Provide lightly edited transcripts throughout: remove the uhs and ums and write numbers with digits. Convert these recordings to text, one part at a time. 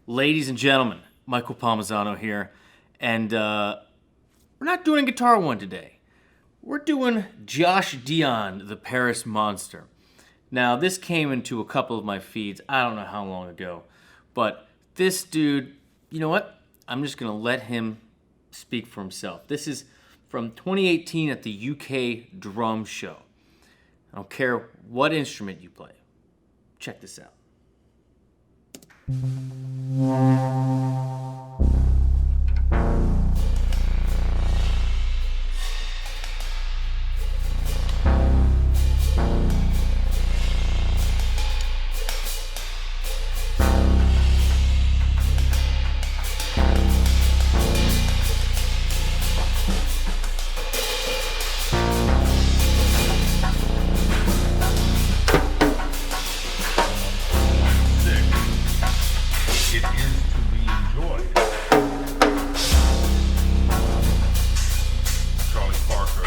Ladies and gentlemen, Michael Palmisano here, and we're not doing a guitar one today. We're doing Josh Dion, the Paris Monster. Now, this came into a couple of my feeds, I don't know how long ago, but this dude, you know what? I'm just going to let him speak for himself. This is from 2018 at the UK Drum Show. I don't care what instrument you play. Check this out. It is to be enjoyed. Charlie Parker.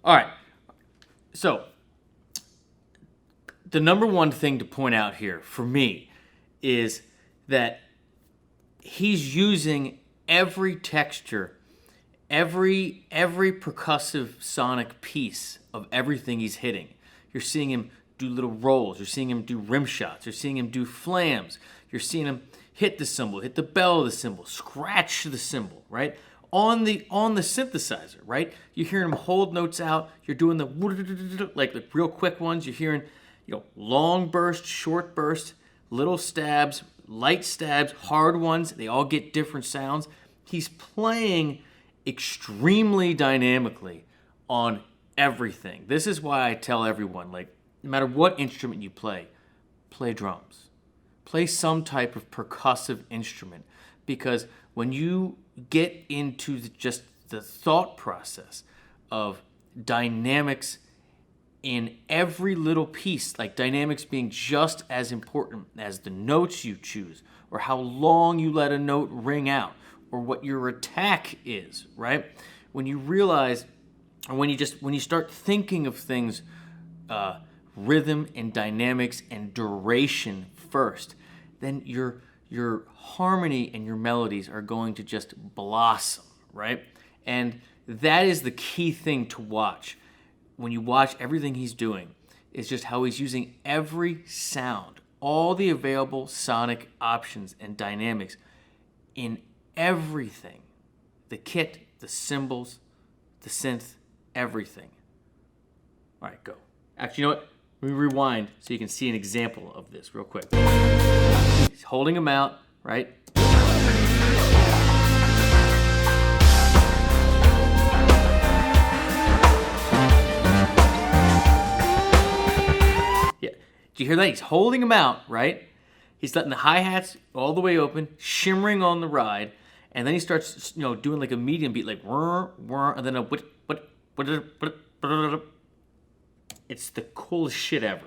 All right. So, the number one thing to point out here for me is that he's using every texture, every percussive sonic piece of everything he's hitting. You're seeing him do little rolls. You're seeing him do rim shots. You're seeing him do flams. You're seeing him hit the cymbal, hit the bell of the cymbal, scratch the cymbal, right? On the synthesizer, right? You're hearing him hold notes out. You're doing the like the real quick ones. You're hearing, long burst, short burst, little stabs, light stabs, hard ones. They all get different sounds. He's playing extremely dynamically on everything. This is why I tell everyone, no matter what instrument you play drums. Play some type of percussive instrument, because when you get into just the thought process of dynamics in every little piece, like dynamics being just as important as the notes you choose, or how long you let a note ring out, or what your attack is, right? When you realize, or when you start thinking of things, rhythm and dynamics and duration first, then your harmony and your melodies are going to just blossom, right? And that is the key thing to watch. When you watch everything he's doing, is just how he's using every sound, all the available sonic options and dynamics in everything. The kit, the cymbals, the synth, everything. All right, go. Actually, you know what? Let me rewind so you can see an example of this real quick. He's holding them out, right? Yeah. Do you hear that? He's holding them out, right? He's letting the hi-hats all the way open, shimmering on the ride, and then he starts, doing like a medium beat, like whir, whir, and then a what. It's the coolest shit ever.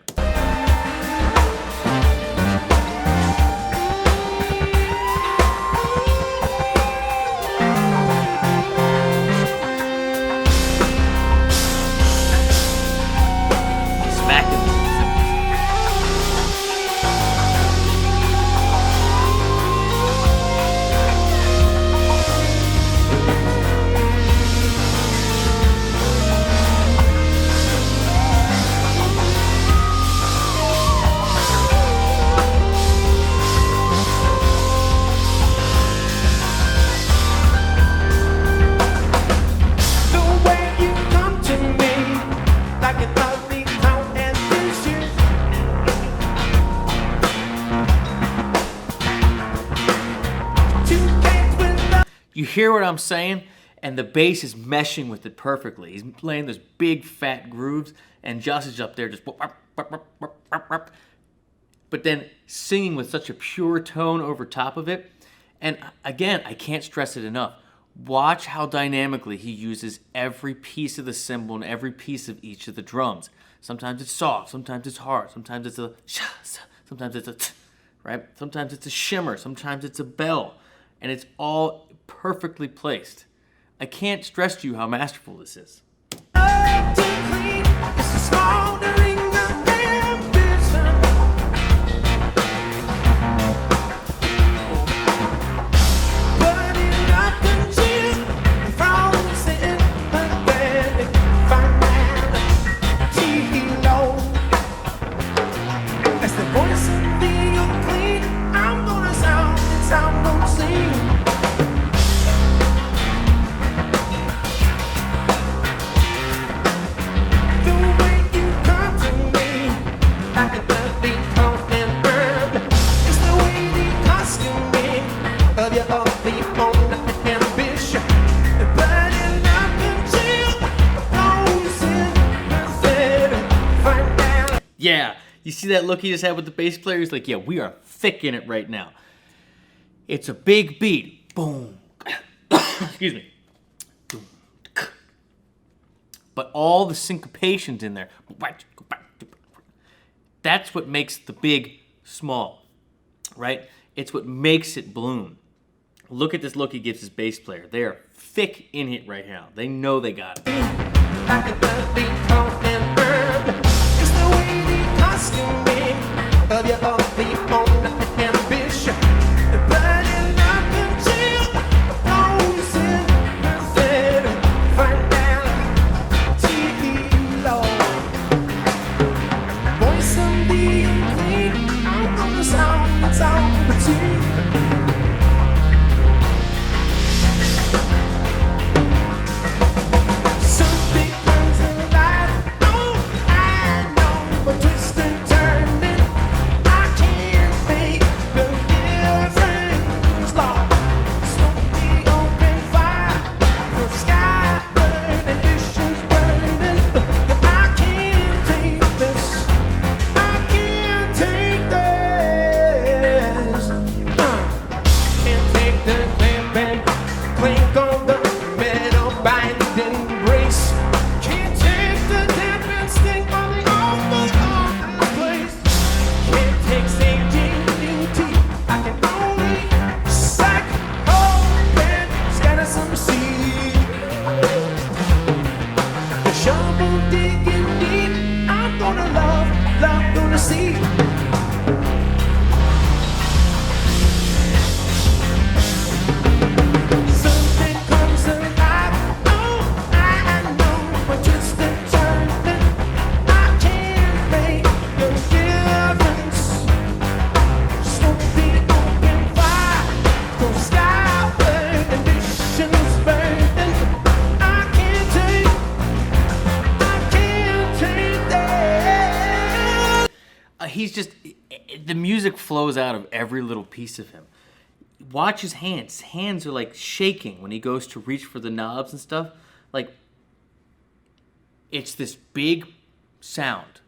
Smacking. hear what I'm saying? And the bass is meshing with it perfectly. He's laying those big fat grooves, and Josh is up there just, but then singing with such a pure tone over top of it. And again, I can't stress it enough. Watch how dynamically he uses every piece of the cymbal and every piece of each of the drums. Sometimes it's soft, sometimes it's hard, sometimes it's a sha, sometimes it's a t, right? Sometimes it's a shimmer, sometimes it's a bell, and it's all perfectly placed. I can't stress to you how masterful this is. Yeah, you see that look he just had with the bass player? He's like, yeah, we are thick in it right now. It's a big beat. Boom. Excuse me. But all the syncopations in there. That's what makes the big small, right? It's what makes it bloom. Look at this look he gives his bass player. They are thick in it right now. They know they got it. He's just, the music flows out of every little piece of him. Watch his hands. His hands are like shaking when he goes to reach for the knobs and stuff. Like, it's this big sound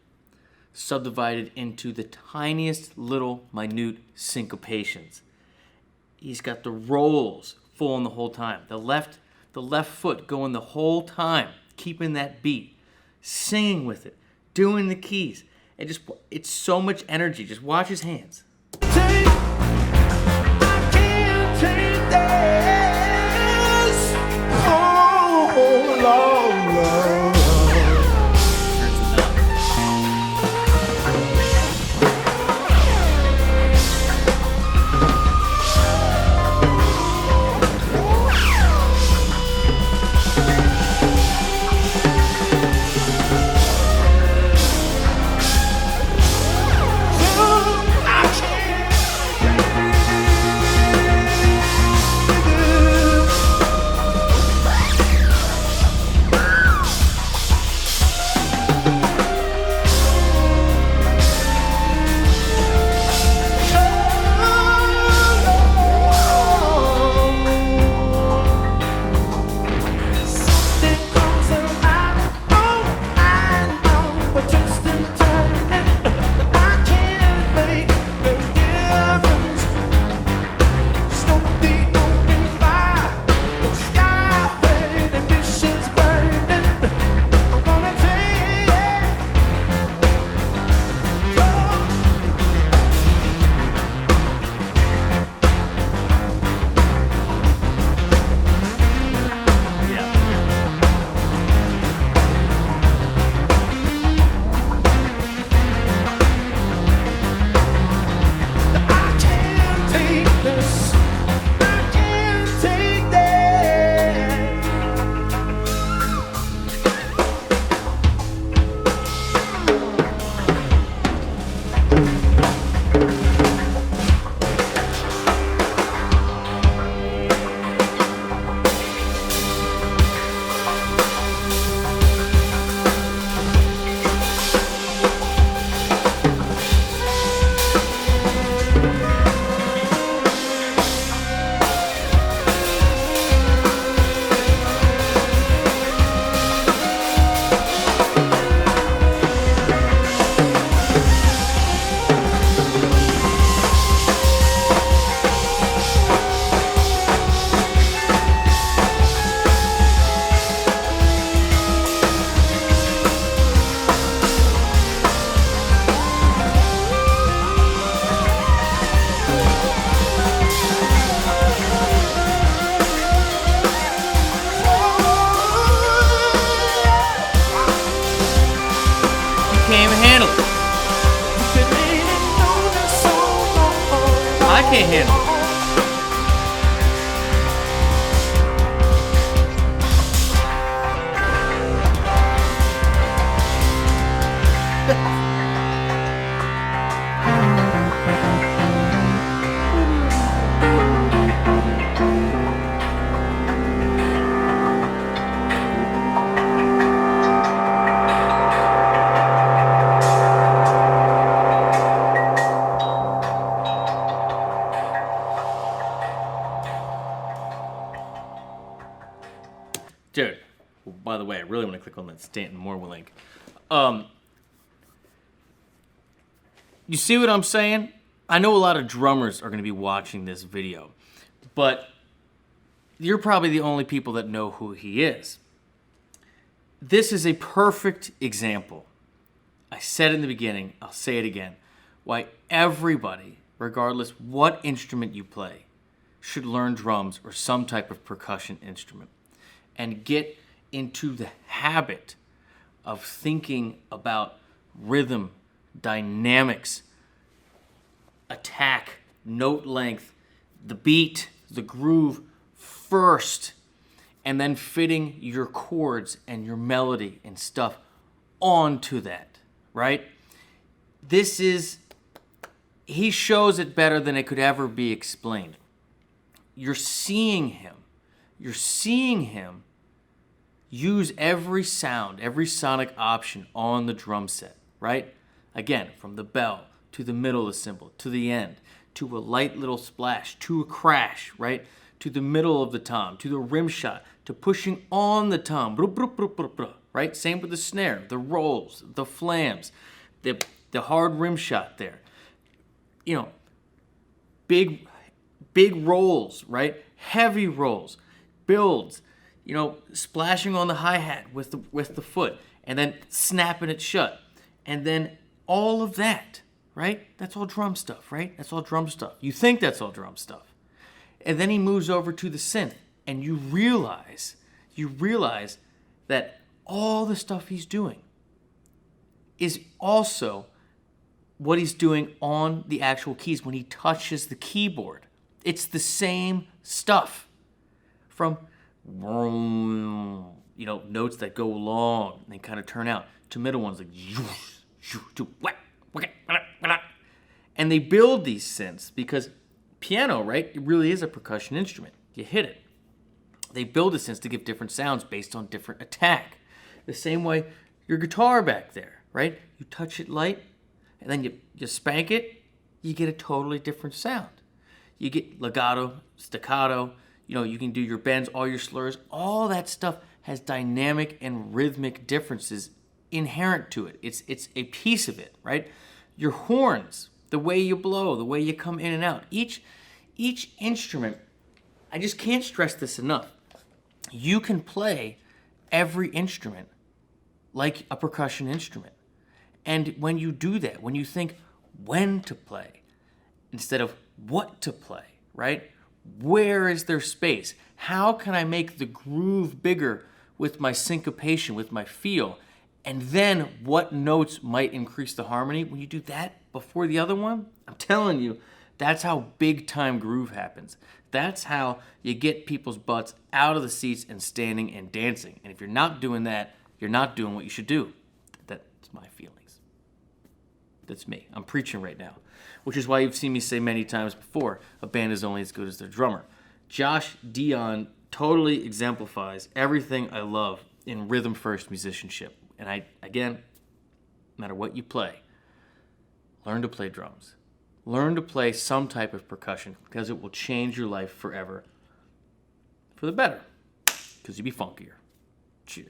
subdivided into the tiniest little minute syncopations. He's got the rolls full on the whole time. The left foot going the whole time, keeping that beat, singing with it, doing the keys. And just, it's so much energy. Just watch his hands. can't even handle it. I can't handle it. Dude, well, by the way, I really want to click on that Stanton Moore link. You see what I'm saying? I know a lot of drummers are going to be watching this video, but you're probably the only people that know who he is. This is a perfect example. I said it in the beginning, I'll say it again, why everybody, regardless what instrument you play, should learn drums or some type of percussion instrument and get into the habit of thinking about rhythm, dynamics, attack, note length, the beat, the groove first, and then fitting your chords and your melody and stuff onto that, right? He shows it better than it could ever be explained. You're seeing him use every sound, every sonic option on the drum set, right? Again, from the bell to the middle of the cymbal, to the end, to a light little splash, to a crash, right? To the middle of the tom, to the rim shot, to pushing on the tom, right? Same with the snare, the rolls, the flams, the hard rim shot there. You know, big rolls, right? Heavy rolls, builds, you know, splashing on the hi-hat with the foot, and then snapping it shut. And then all of that, right? That's all drum stuff, right? That's all drum stuff. You think that's all drum stuff. And then he moves over to the synth, and you realize that all the stuff he's doing is also what he's doing on the actual keys when he touches the keyboard. It's the same stuff. From, you know, notes that go long and they kind of turn out to middle ones like, and they build these synths because piano, right? It really is a percussion instrument. You hit it. They build the synths to give different sounds based on different attack. The same way your guitar back there, right? You touch it light and then you spank it, you get a totally different sound. You get legato, staccato, you know, you can do your bends, all your slurs, all that stuff has dynamic and rhythmic differences inherent to it. It's a piece of it, right? Your horns, the way you blow, the way you come in and out. Each instrument, I just can't stress this enough. You can play every instrument like a percussion instrument. And when you do that, when you think when to play instead of what to play, right? Where is there space? How can I make the groove bigger with my syncopation, with my feel? And then what notes might increase the harmony? When you do that before the other one, I'm telling you, that's how big time groove happens. That's how you get people's butts out of the seats and standing and dancing. And if you're not doing that, you're not doing what you should do. That's my feelings. That's me. I'm preaching right now. Which is why you've seen me say many times before, a band is only as good as their drummer. Josh Dion totally exemplifies everything I love in rhythm-first musicianship. And again, no matter what you play, learn to play drums. Learn to play some type of percussion because it will change your life forever for the better because you'll be funkier. Cheers.